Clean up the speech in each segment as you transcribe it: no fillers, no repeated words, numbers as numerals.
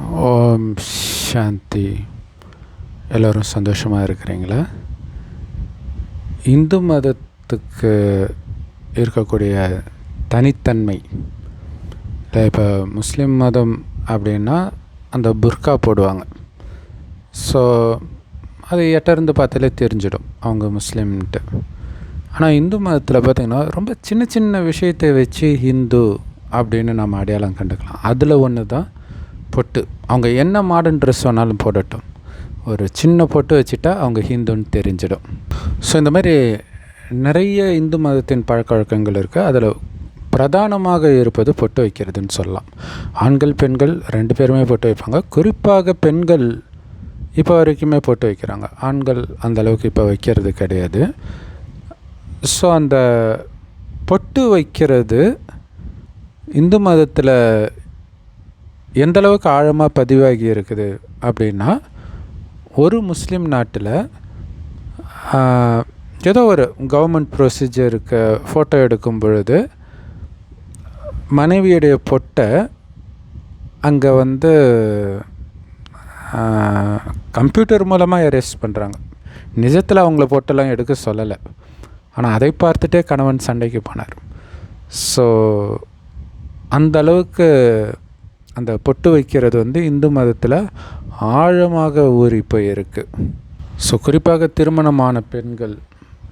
ஓம் சாந்தி. எல்லோரும் சந்தோஷமாக இருக்கிறீங்களா? இந்து மதத்துக்கு இருக்கக்கூடிய தனித்தன்மை இல்லை. இப்போ முஸ்லீம் மதம் அப்படின்னா அந்த புர்கா போடுவாங்க. ஸோ அது எட்டருந்து பார்த்தாலே தெரிஞ்சிடும் அவங்க முஸ்லீம்ன்ட்டு. ஆனால் இந்து மதத்தில் பார்த்திங்கன்னா ரொம்ப சின்ன சின்ன விஷயத்தை வச்சு ஹிந்து அப்படின்னு நம்ம அடையாளம் கண்டுக்கலாம். அதில் ஒன்று தான் பொட்டு. அவங்க என்ன மாடர்ன் ட்ரெஸ் வேணாலும் போடட்டும், ஒரு சின்ன பொட்டு வச்சுட்டா அவங்க ஹிந்துன்னு தெரிஞ்சிடும். ஸோ இந்த மாதிரி நிறைய இந்து மதத்தின் பழக்க வழக்கங்கள் இருக்குது. அதில் பிரதானமாக இருப்பது பொட்டு வைக்கிறதுன்னு சொல்லலாம். ஆண்கள் பெண்கள் ரெண்டு பேருமே பொட்டு வைப்பாங்க. குறிப்பாக பெண்கள் இப்போ வரைக்குமே பொட்டு வைக்கிறாங்க. ஆண்கள் அந்தளவுக்கு இப்போ வைக்கிறது கிடையாது. ஸோ அந்த பொட்டு வைக்கிறது இந்து மதத்தில் எந்தளவுக்கு ஆழமாக பதிவாகி இருக்குது அப்படின்னா, ஒரு முஸ்லீம் நாட்டில் ஏதோ ஒரு கவர்மெண்ட் ப்ரொசீஜருக்கு ஃபோட்டோ எடுக்கும் பொழுது மனைவியுடைய பொட்டை அங்கே கம்ப்யூட்டர் மூலமாக எரேஸ் பண்ணுறாங்க. நிஜத்தில் அவங்கள பொட்டெல்லாம் எடுக்க சொல்லலை. ஆனால் அதை பார்த்துட்டே கணவன் சண்டைக்கு போனார். ஸோ அந்த அளவுக்கு அந்த பொட்டு வைக்கிறது இந்து மதத்தில் ஆழமாக ஊறி போயிருக்கு. ஸோ குறிப்பாக திருமணமான பெண்கள்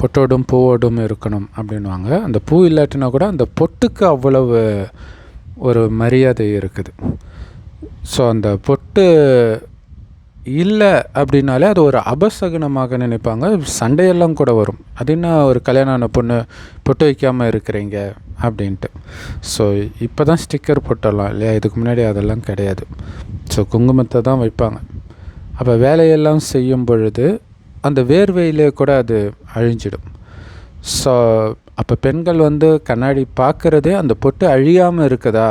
பொட்டோடும் பூவோடும் இருக்கணும் அப்படின்வாங்க. அந்த பூ இல்லாட்டினா கூட அந்த பொட்டுக்கு அவ்வளவு ஒரு மரியாதை இருக்குது. ஸோ அந்த பொட்டு இல்லை அப்படின்னாலே அது ஒரு அபசகுனமாக நினைப்பாங்க. சண்டையெல்லாம் கூட வரும். அது என்ன ஒரு கல்யாணம் ஆன பொண்ணு பொட்டு வைக்காமல் இருக்கிறீங்க அப்படின்ட்டு. ஸோ இப்போ தான் ஸ்டிக்கர் போட்டலாம் இல்லையா? இதுக்கு முன்னாடி அதெல்லாம் கிடையாது. ஸோ குங்குமத்தை தான் வைப்பாங்க. அப்போ வேலையெல்லாம் செய்யும் பொழுது அந்த வேர்வையிலே கூட அது அழிஞ்சிடும். ஸோ அப்போ பெண்கள் கண்ணாடி பார்க்குறதே அந்த பொட்டு அழியாமல் இருக்குதா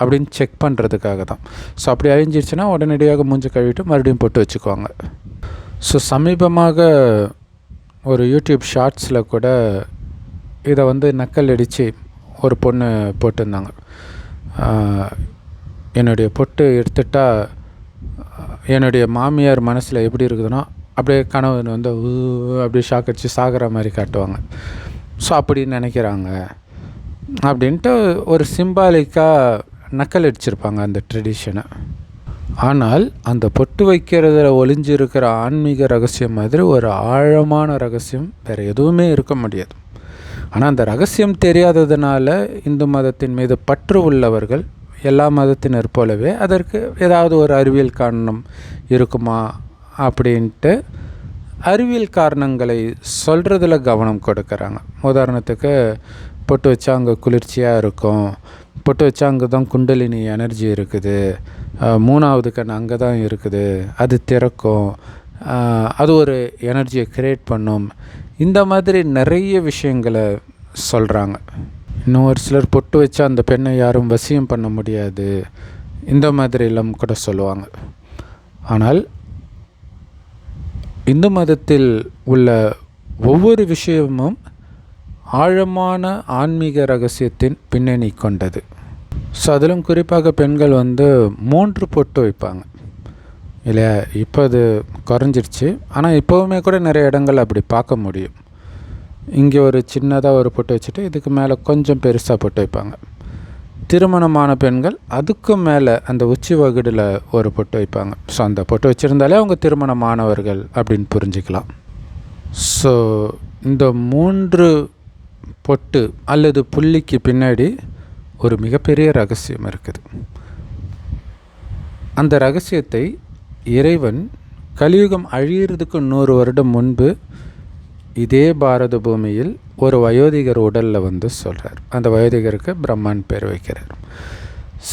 அப்படின்னு செக் பண்ணுறதுக்காக தான். ஸோ அப்படி அழிஞ்சிருச்சுன்னா உடனடியாக மூஞ்சி கழுவிட்டு மறுபடியும் பொட்டு வச்சுக்குவாங்க. ஸோ சமீபமாக ஒரு யூடியூப் ஷார்ட்ஸில் கூட இதை நக்கல் அடித்து ஒரு பொண்ணு போட்டிருந்தாங்க. என்னுடைய பொட்டு எடுத்துட்டா என்னுடைய மாமியார் மனசில் எப்படி இருக்குதுன்னா அப்படியே கணவன் அப்படியே ஷாக் அடித்து சாகிற மாதிரி காட்டுவாங்க. ஸோ அப்படி நினைக்கிறாங்க அப்படின்ட்டு ஒரு சிம்பாலிக்காக நக்கல் அடிச்சிருப்பாங்க அந்த ட்ரெடிஷனை. ஆனால் அந்த பொட்டு வைக்கிறதுல ஒளிஞ்சிருக்கிற ஆன்மீக ரகசியம் மாதிரி ஒரு ஆழமான ரகசியம் வேறு எதுவுமே இருக்க முடியாது. ஆனால் அந்த ரகசியம் தெரியாததுனால இந்து மதத்தின் மீது பற்று உள்ளவர்கள் எல்லா மதத்தினர் போலவே அதற்கு ஏதாவது ஒரு அறிவியல் காரணம் இருக்குமா அப்படின்ட்டு அறிவியல் காரணங்களை சொல்கிறதுல கவனம் கொடுக்குறாங்க. உதாரணத்துக்கு பொட்டு வச்சா அங்கே குளிர்ச்சியாக இருக்கும், பொட்டு வச்சா அங்கே தான் குண்டலினி எனர்ஜி இருக்குது, மூணாவது கண் அங்கே தான் இருக்குது, அது திறக்கும், அது ஒரு எனர்ஜியை க்ரியேட் பண்ணும். இந்த மாதிரி நிறைய விஷயங்களை சொல்கிறாங்க. இன்னும் ஒரு சிலர் பொட்டு வச்சா அந்த பெண்ணை யாரும் வசியம் பண்ண முடியாது, இந்த மாதிரிலாம் கூட சொல்லுவாங்க. ஆனால் இந்து மதத்தில் உள்ள ஒவ்வொரு விஷயமும் ஆழமான ஆன்மீக ரகசியத்தின் பின்னணி கொண்டது. ஸோ அதிலும் குறிப்பாக பெண்கள் 3 பொட்டு வைப்பாங்க இல்லையா? இப்போ அது குறைஞ்சிருச்சு. ஆனால் இப்போவுமே கூட நிறைய இடங்கள் அப்படி பார்க்க முடியும். இங்கே ஒரு சின்னதாக ஒரு பொட்டு வச்சுட்டு இதுக்கு மேலே கொஞ்சம் பெருசாக பொட்டு வைப்பாங்க. திருமணமான பெண்கள் அதுக்கு மேலே அந்த உச்சி வகுடில் ஒரு பொட்டு வைப்பாங்க. ஸோ அந்த பொட்டு வச்சுருந்தாலே அவங்க திருமணமானவர்கள் அப்படின்னு புரிஞ்சுக்கலாம். ஸோ இந்த 3 பொட்டு அல்லது புள்ளிக்கு பின்னாடி ஒரு மிகப்பெரிய ரகசியம் இருக்குது. அந்த ரகசியத்தை இறைவன் கலியுகம் அழியிறதுக்கு 100 வருடம் முன்பு இதே பாரத பூமியில் ஒரு வயோதிகர் உடலில் சொல்கிறார். அந்த வயோதிகருக்கு பிரம்மான் பேர் வைக்கிறார்.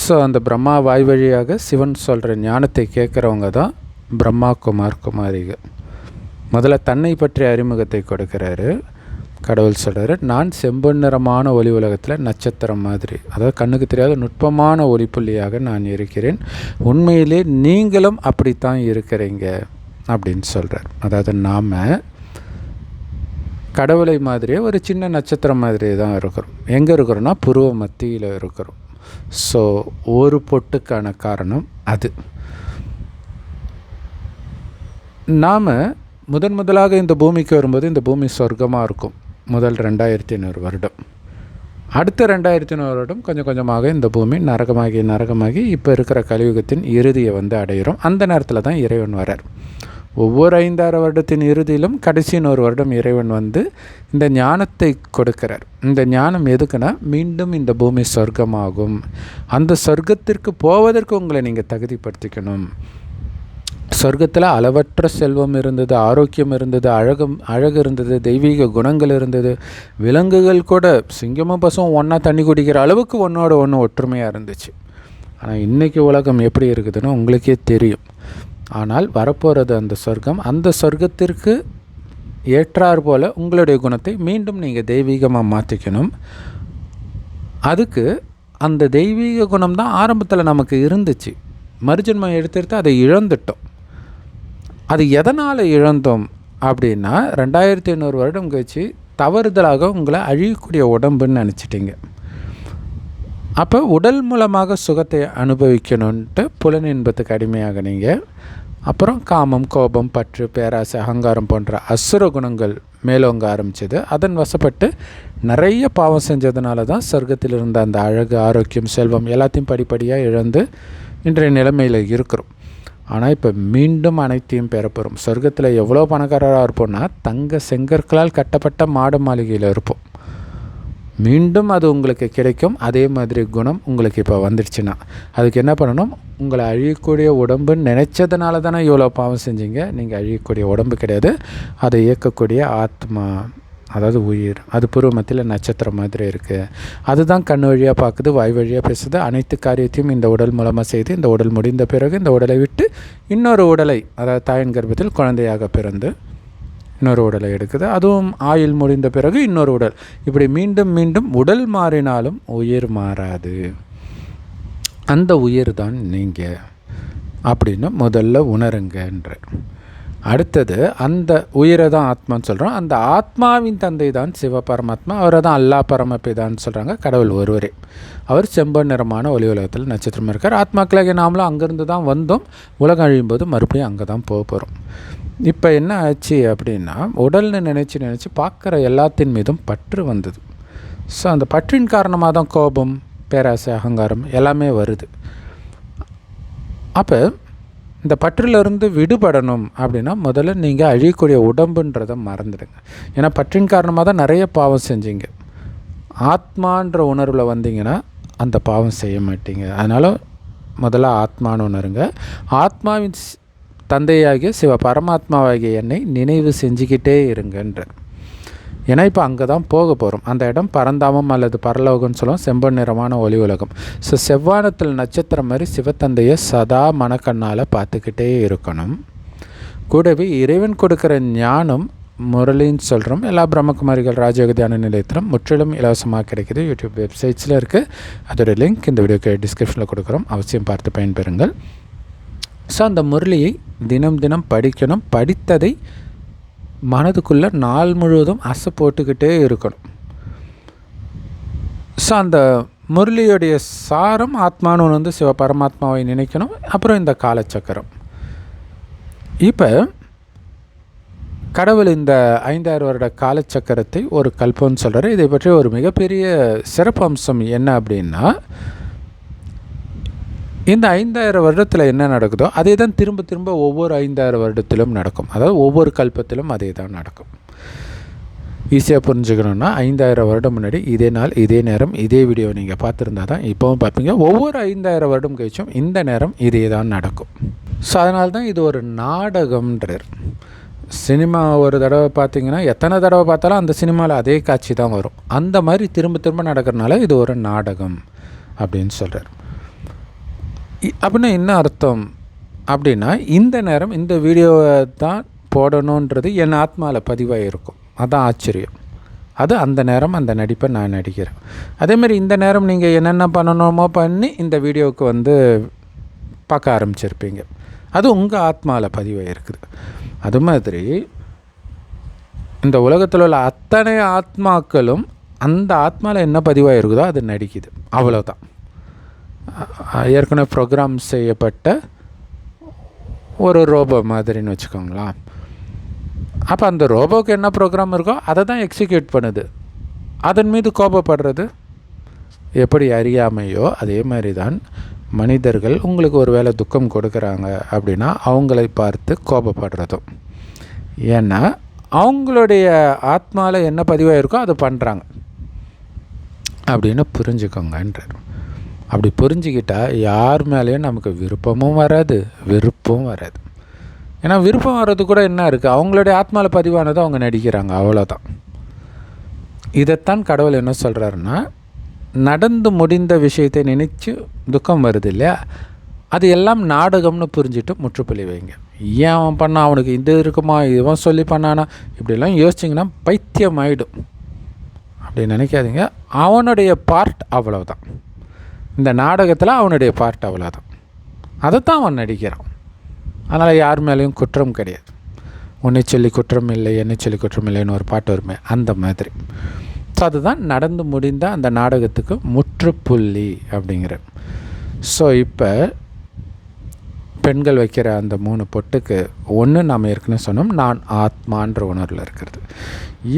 ஸோ அந்த பிரம்மா வாய் வழியாக சிவன் சொல்கிற ஞானத்தை கேட்குறவங்க தான் பிரம்மா குமாரிகள். முதல்ல தன்னை பற்றிய அறிமுகத்தை கொடுக்குறாரு. கடவுள் சொல்கிறாரு, நான் செம்பொன்னிறமான ஒளி உலகத்தில் நட்சத்திரம் மாதிரி, அதாவது கண்ணுக்கு தெரியாத நுட்பமான ஒளிப்புள்ளியாக நான் இருக்கிறேன். உண்மையிலே நீங்களும் அப்படித்தான் இருக்கிறீங்க அப்படின்னு சொல்கிறார். அதாவது நாம் கடவுளை மாதிரியே ஒரு சின்ன நட்சத்திரம் மாதிரி தான் இருக்கிறோம். எங்கே இருக்கிறோன்னா புருவ மத்தியில் இருக்கிறோம். ஸோ ஒரு பொட்டுக்கான காரணம் அது. நாம் முதலாக இந்த பூமிக்கு வரும்போது இந்த பூமி சொர்க்கமாக இருக்கும் முதல் 2500 வருடம். அடுத்த 2500 வருடம் கொஞ்சம் கொஞ்சமாக இந்த பூமி நரகமாகி இப்போ இருக்கிற கலியுகத்தின் இறுதியை அடையிறோம். அந்த நேரத்தில் தான் இறைவன் வரார். ஒவ்வொரு 5,000 வருடத்தின் இறுதியிலும் கடைசி 100 வருடம் இறைவன் இந்த ஞானத்தை கொடுக்கிறார். இந்த ஞானம் எதுக்குன்னா, மீண்டும் இந்த பூமி சொர்க்கமாகும். அந்த சொர்க்கத்திற்கு போவதற்கு உங்களை நீங்கள் தகுதிப்படுத்திக்கணும். சொர்க்கத்தில் அளவற்ற செல்வம் இருந்தது, ஆரோக்கியம் இருந்தது, அழகு இருந்தது, தெய்வீக குணங்கள் இருந்தது. விலங்குகள் கூட சிங்கமும் பசுவும் ஒன்றா தண்ணி குடிக்கிற அளவுக்கு ஒன்றோட ஒன்று ஒற்றுமையாக இருந்துச்சு. ஆனால் இன்றைக்கி உலகம் எப்படி இருக்குதுன்னு உங்களுக்கே தெரியும். ஆனால் வரப்போகிறது அந்த சொர்க்கம். அந்த சொர்க்கத்திற்கு ஏற்றார் போல் உங்களுடைய குணத்தை மீண்டும் நீங்கள் தெய்வீகமாக மாற்றிக்கணும். அதுக்கு அந்த தெய்வீக குணம் தான் ஆரம்பத்தில் நமக்கு இருந்துச்சு. மறுஜன்மம் எடுத்துட்டு அதை இழந்துட்டோம். அது எதனால் இழந்தோம் அப்படின்னா, 2500 வருடம் கழிச்சு தவறுதலாக உங்களை அழியக்கூடிய உடம்புன்னு நினச்சிட்டிங்க. அப்போ உடல் மூலமாக சுகத்தை அனுபவிக்கணுன்ட்டு புலன் இன்பத்துக்கு அடிமையாகினீங்க. அப்புறம் காமம், கோபம், பற்று, பேராசை, அகங்காரம் போன்ற அசுர குணங்கள் மேலோங்க ஆரம்பிச்சது. அதன் வசப்பட்டு நிறைய பாவம் செஞ்சதுனால தான் சொர்க்கத்தில் இருந்த அந்த அழகு, ஆரோக்கியம், செல்வம் எல்லாத்தையும் படிப்படியாக இழந்து இன்றைய நிலைமையில் இருக்கிறோம். ஆனால் இப்போ மீண்டும் அனைத்தையும் பெறப்போகிறோம். சொர்க்கத்தில் எவ்வளோ பணக்காரராக இருப்போம்னா, தங்க செங்கற்களால் கட்டப்பட்ட மாட மாளிகையில் இருப்போம். மீண்டும் அது உங்களுக்கு கிடைக்கும். அதே மாதிரி குணம் உங்களுக்கு இப்போ வந்துடுச்சுன்னா அதுக்கு என்ன பண்ணணும்? உங்களை அழியக்கூடிய உடம்புன்னு நினச்சதுனால தானே இவ்வளோ பாவம் செஞ்சீங்க. நீங்கள் அழியக்கூடிய உடம்பு கிடையாது, அதை இயக்கக்கூடிய ஆத்மா, அதாவது உயிர். அது பூர்வ மத்தியில் நட்சத்திரம் மாதிரி இருக்குது. அதுதான் கண் வழியாக பார்க்குது, வாய் வழியாக பேசுது. அனைத்து காரியத்தையும் இந்த உடல் மூலமாக செய்து, இந்த உடல் முடிந்த பிறகு இந்த உடலை விட்டு இன்னொரு உடலை, அதாவது தாயின் கர்ப்பத்தில் குழந்தையாக பிறந்து இன்னொரு உடலை எடுக்குது. அதுவும் ஆயுள் முடிந்த பிறகு இன்னொரு உடல். இப்படி மீண்டும் மீண்டும் உடல் மாறினாலும் உயிர் மாறாது. அந்த உயிர் தான் நீங்கள் அப்படின்னு முதல்ல உணருங்கன்ற. அடுத்தது, அந்த உயிரை தான் ஆத்மான்னு சொல்கிறோம். அந்த ஆத்மாவின் தந்தை தான் சிவ பரமாத்மா. அவரை தான் அல்லா பரமபிதான்னு சொல்கிறாங்க. கடவுள் ஒருவரே. அவர் செம்பன் நிறமான ஒளி உலகத்தில் நட்சத்திரம் இருக்கார். ஆத்மாக்களாக நாமளும் அங்கேருந்து தான் வந்தோம். உலகம் அழியும்போது மறுபடியும் அங்கே தான் போக போகிறோம். இப்போ என்ன ஆச்சு அப்படின்னா, உடல்னு நினச்சி பார்க்குற எல்லாத்தின் மீதும் பற்று வந்தது. ஸோ அந்த பற்றின் காரணமாக தான் கோபம், பேராசை, அகங்காரம் எல்லாமே வருது. அப்போ இந்த பற்றிலிருந்து விடுபடணும் அப்படின்னா முதல்ல நீங்கள் அழியக்கூடிய உடம்புன்றதை மறந்துடுங்க. ஏன்னா பற்றின் காரணமாக தான் நிறைய பாவம் செஞ்சீங்க. ஆத்மான்ற உணர்வில் வந்தீங்கன்னா அந்த பாவம் செய்ய மாட்டீங்க. அதனால் முதல்ல ஆத்மான்னு உணருங்க. ஆத்மாவின் தந்தையாகிய சிவ பரமாத்மாவாகிய என்னை நினைவு செஞ்சுக்கிட்டே இருங்கன்ற. ஏன்னா இப்போ அங்கே தான் போக போகிறோம். அந்த இடம் பரந்தாமம் அல்லது பரலோகம்னு சொல்லுவோம். செம்பன் நிறமான ஒளி உலகம். ஸோ செவ்வானத்தில் நட்சத்திரம் மாதிரி சிவத்தந்தையை சதா மனக்கண்ணால் பார்த்துக்கிட்டே இருக்கணும். கூடவே இறைவன் கொடுக்குற ஞானம் முரளின்னு சொல்கிறோம். எல்லா பிரம்மகுமாரிகள் ராஜயோக தியான நிலையத்திலும் முற்றிலும் இலவசமாக கிடைக்கிது. யூடியூப் வெப்சைட்ஸில் இருக்குது. அதோட லிங்க் இந்த வீடியோக்கு டிஸ்கிரிப்ஷனில் கொடுக்குறோம். அவசியம் பார்த்து பயன்பெறுங்கள். ஸோ அந்த முரளியை தினம் தினம் படிக்கணும். படித்ததை மனதுக்குள்ளே நாள் முழுவதும் அசை போட்டுக்கிட்டே இருக்கணும். ஸோ அந்த முரளியுடைய சாரம் ஆத்மானு சிவ பரமாத்மாவை நினைக்கணும். அப்புறம் இந்த காலச்சக்கரம். இப்போ கடவுள் இந்த 5000 வருட காலச்சக்கரத்தை ஒரு கல்பம்னு சொல்கிறார். இதை பற்றி ஒரு மிகப்பெரிய சிறப்பு அம்சம் என்ன அப்படின்னா, இந்த 5000 வருடத்தில் என்ன நடக்குதோ அதே தான் திரும்ப திரும்ப ஒவ்வொரு 5000 வருடத்திலும் நடக்கும். அதாவது ஒவ்வொரு கல்பத்திலும் அதே தான் நடக்கும். ஈஸியாக புரிஞ்சுக்கணுன்னா, 5000 வருடம் முன்னாடி இதே நாள், இதே நேரம், இதே வீடியோ நீங்கள் பார்த்துருந்தா தான் இப்போவும் பார்ப்பீங்க. ஒவ்வொரு 5000 வருடம் கழிச்சும் இந்த நேரம் இதே தான் நடக்கும். ஸோ அதனால தான் இது ஒரு நாடகம்ன்றார். சினிமா ஒரு தடவை பார்த்தீங்கன்னா எத்தனை தடவை பார்த்தாலும் அந்த சினிமாவில் அதே காட்சி தான் வரும். அந்த மாதிரி திரும்ப திரும்ப நடக்கிறனால இது ஒரு நாடகம் அப்படின்னு சொல்கிறார். அப்படின்னா என்ன அர்த்தம் அப்படின்னா, இந்த நேரம் இந்த வீடியோவை தான் போடணுன்றது என் ஆத்மாவில் பதிவாக இருக்கும். அதுதான் ஆச்சரியம். அது அந்த நேரம் அந்த நடிப்பை நான் நடிக்கிறேன். அதேமாதிரி இந்த நேரம் நீங்கள் என்னென்ன பண்ணணுமோ பண்ணி இந்த வீடியோவுக்கு பார்க்க ஆரம்பிச்சிருப்பீங்க. அது உங்கள் ஆத்மாவில் பதிவாக இருக்குது. அது மாதிரி இந்த உலகத்தில் உள்ள அத்தனை ஆத்மாக்களும் அந்த ஆத்மாவில் என்ன பதிவாக இருக்குதோ அது நடிக்குது. அவ்வளோதான். ஏற்கனவே ப்ரோக்ராம் செய்யப்பட்ட ஒரு ரோபோ மாதிரின்னு வச்சுக்கோங்களேன். அப்போ அந்த ரோபோவுக்கு என்ன ப்ரோக்ராம் இருக்கோ அதை தான் எக்ஸிக்யூட் பண்ணுது. அதன் மீது கோபப்படுறது எப்படி அறியாமையோ அதே மாதிரி தான் மனிதர்கள் உங்களுக்கு ஒரு வேளை துக்கம் கொடுக்குறாங்க அப்படின்னா அவங்களை பார்த்து கோபப்படுறதும். ஏன்னா அவங்களுடைய ஆத்மாவில் என்ன பதிவாக இருக்கோ அதை பண்ணுறாங்க அப்படின்னு புரிஞ்சுக்கோங்கன்றார். அப்படி புரிஞ்சுக்கிட்டால் யார் மேலேயும் நமக்கு விருப்பமும் வராது, வெறுப்பும் வராது. ஏன்னா விருப்பம் வர்றது கூட என்ன இருக்குது, அவங்களுடைய ஆத்மாவில் பதிவானதை அவங்க நடிக்கிறாங்க, அவ்வளோதான். இதைத்தான் கடவுள் என்ன சொல்கிறாருன்னா, நடந்து முடிந்த விஷயத்தை நினச்சி துக்கம் வருது இல்லையா, அது எல்லாம் நாடகம்னு புரிஞ்சுட்டு முற்றுப்புள்ளி வைங்க. ஏன் அவன் பண்ணான், அவனுக்கு இது இருக்குமா, இவன் சொல்லி பண்ணானா, இப்படிலாம் யோசிச்சிங்கன்னா பைத்தியம் ஆகிடும். அப்படி நினைக்காதீங்க. அவனுடைய பார்ட் அவ்வளோதான். இந்த நாடகத்தில் அவனுடைய பார்ட் அவ்வளோதான். அதைத்தான் அவன் நடிக்கிறான். அதனால் யார் மேலேயும் குற்றம் கிடையாது. உன்னை சொல்லி குற்றம் இல்லை, என்னை சொல்லி குற்றம் இல்லைன்னு ஒரு பாட்டு வருமே, அந்த மாதிரி. ஸோ அதுதான் நடந்து முடிந்த அந்த நாடகத்துக்கு முற்றுப்புள்ளி அப்படிங்கிற. ஸோ இப்போ பெண்கள் வைக்கிற அந்த 3 பொட்டுக்கு ஒன்று நாம் ஏற்கனவே சொன்னோம், நான் ஆத்மான்ற உணர்வில் இருக்கிறது.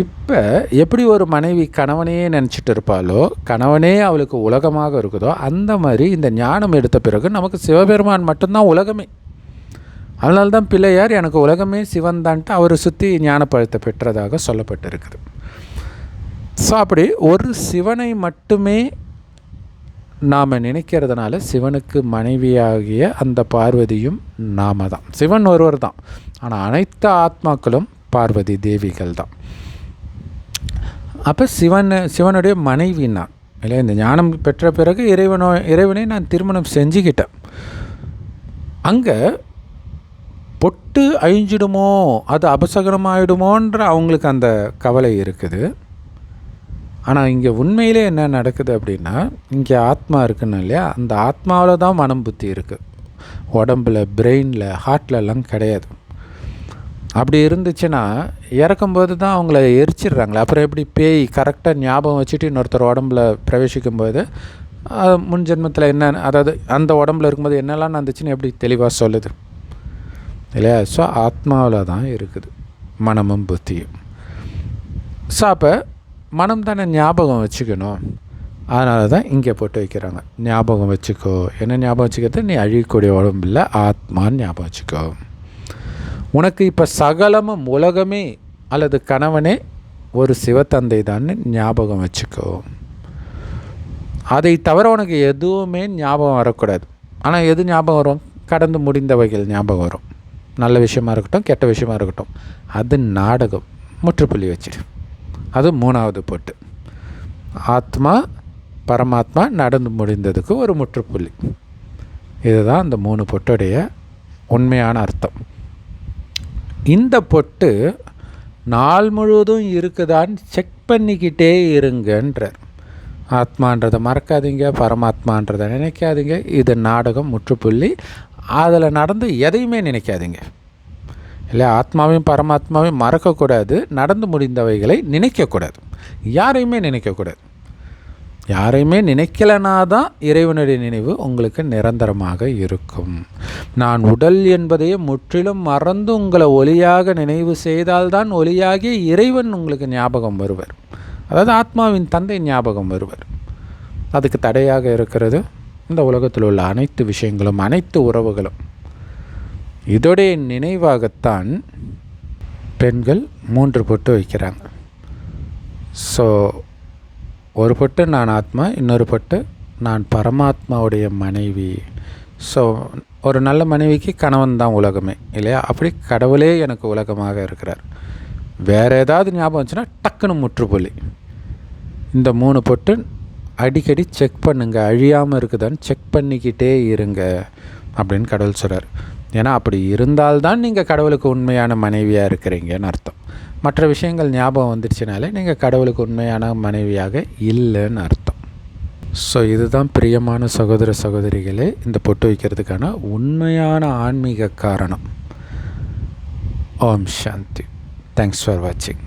இப்போ எப்படி ஒரு மனைவி கணவனையே நினச்சிட்டு இருப்பாளோ, கணவனே அவளுக்கு உலகமாக இருக்குதோ, அந்த மாதிரி இந்த ஞானம் எடுத்த பிறகு நமக்கு சிவபெருமான் மட்டும்தான் உலகமே. அதனால்தான் பிள்ளையார் எனக்கு உலகமே சிவன் தான்ட்டு அவரை சுற்றி ஞானப்பழத்தை பெற்றதாக சொல்லப்பட்டிருக்குது. ஸோ அப்படி ஒரு சிவனை மட்டுமே நாம் நினைக்கிறதுனால சிவனுக்கு மனைவியாகிய அந்த பார்வதியும் நாம தான். சிவன் ஒருவர் தான், ஆனால் அனைத்து ஆத்மாக்களும் பார்வதி தேவிகள் தான். அப்போ சிவனுடைய மனைவி நான் இல்லை. இந்த ஞானம் பெற்ற பிறகு இறைவனை நான் திருமணம் செஞ்சுக்கிட்டேன். அங்கே பொட்டு அழிஞ்சிடுமோ, அது அபசகனமாயிடுமோன்ற அவங்களுக்கு அந்த கவலை இருக்குது. ஆனால் இங்கே உண்மையிலே என்ன நடக்குது அப்படின்னா, இங்கே ஆத்மா இருக்குன்னு இல்லையா, அந்த ஆத்மாவில் தான் மனம் புத்தி இருக்குது. உடம்பில், பிரெயினில், ஹார்ட்லலாம் கிடையாது. அப்படி இருந்துச்சுன்னா இறக்கும்போது தான் அவங்கள எரிச்சிடுறாங்களே. அப்புறம் எப்படி பேய் கரெக்டாக ஞாபகம் வச்சுட்டு இன்னொருத்தர் உடம்புல பிரவேசிக்கும்போது முன் ஜென்மத்தில் என்ன, அதாவது அந்த உடம்புல இருக்கும்போது என்னெல்லாம் நடந்துச்சுன்னு எப்படி தெளிவாக சொல்லுது இல்லையா. ஸோ ஆத்மாவில் தான் இருக்குது மனமும் புத்தியும். ஸோ அப்போ மனம் தானே ஞாபகம் வச்சுக்கணும். அதனால தான் இங்கே போட்டு வைக்கிறாங்க, ஞாபகம் வச்சுக்கோ. என்ன ஞாபகம் வச்சுக்கிறது, நீ அழியக்கூடிய உடம்பில் ஆத்மான்னு ஞாபகம் வச்சுக்கோ. உனக்கு இப்போ சகலமும் உலகமே அல்லது கணவனே ஒரு சிவத்தந்தை தான் ஞாபகம் வச்சுக்கோ. அதை தவிர உனக்கு எதுவுமே ஞாபகம் வரக்கூடாது. ஆனால் எது ஞாபகம் வரும், கடந்து முடிந்தவைகள் ஞாபகம் வரும். நல்ல விஷயமா இருக்கட்டும், கெட்ட விஷயமா இருக்கட்டும், அது நாடகம். முற்றுப்புள்ளி வச்சிடு. அது 3வது பொட்டு. ஆத்மா பரமாத்மா நடந்து முடிந்ததுக்கு ஒரு முற்றுப்புள்ளி. இதுதான் அந்த 3 பொட்டுடைய உண்மையான அர்த்தம். இந்த பொட்டு நாள் முழுவதும் இருக்குதான்னு செக் பண்ணிக்கிட்டே இருங்கன்றார். ஆத்மான்றதை மறக்காதீங்க, பரமாத்மான்றதை நினைக்காதீங்க. இது நாடகம், முற்றுப்புள்ளி. அதில் நடந்து எதையுமே நினைக்காதீங்க இல்லை. ஆத்மாவையும் பரமாத்மாவையும் மறக்கக்கூடாது, நடந்து முடிந்தவைகளை நினைக்கக்கூடாது, யாரையுமே நினைக்கக்கூடாது. யாரையுமே நினைக்கலனா தான் இறைவனுடைய நினைவு உங்களுக்கு நிரந்தரமாக இருக்கும். நான் உடல் என்பதையே முற்றிலும் மறந்து உங்களை ஒளியாக நினைவு செய்தால்தான் ஒளியாகிய இறைவன் உங்களுக்கு ஞாபகம் வருவர். அதாவது ஆத்மாவின் தந்தை ஞாபகம் வருவர். அதுக்கு தடையாக இருக்கிறது இந்த உலகத்தில் உள்ள அனைத்து விஷயங்களும், அனைத்து உறவுகளும். இதோடைய நினைவாகத்தான் பெண்கள் 3 பொட்டு வைக்கிறாங்க. ஸோ ஒரு பொட்டு நான் ஆத்மா, இன்னொரு பொட்டு நான் பரமாத்மாவுடைய மனைவி. ஸோ ஒரு நல்ல மனைவிக்கு கணவன் தான் உலகமே இல்லையா. அப்படி கடவுளே எனக்கு உலகமாக இருக்கிறார். வேறு ஏதாவது ஞாபகம் வந்துச்சுன்னா டக்குன்னு முற்றுப்புள்ளி. இந்த 3 பொட்டு அடிக்கடி செக் பண்ணுங்க, அழியாமல் இருக்குதான்னு செக் பண்ணிக்கிட்டே இருங்க அப்படின்னு கடவுள் சொல்கிறார். ஏன்னா அப்படி இருந்தால்தான் நீங்கள் கடவுளுக்கு உண்மையான மனைவியாக இருக்கிறீங்கன்னு அர்த்தம். மற்ற விஷயங்கள் ஞாபகம் வந்துடுச்சுனாலே நீங்கள் கடவுளுக்கு உண்மையான மனைவியாக இல்லைன்னு அர்த்தம். ஸோ இதுதான் பிரியமான சகோதர சகோதரிகளே இந்த பொட்டு வைக்கிறதுக்கான உண்மையான ஆன்மீக காரணம். ஓம் சாந்தி. தேங்க்ஸ் ஃபார் வாட்சிங்.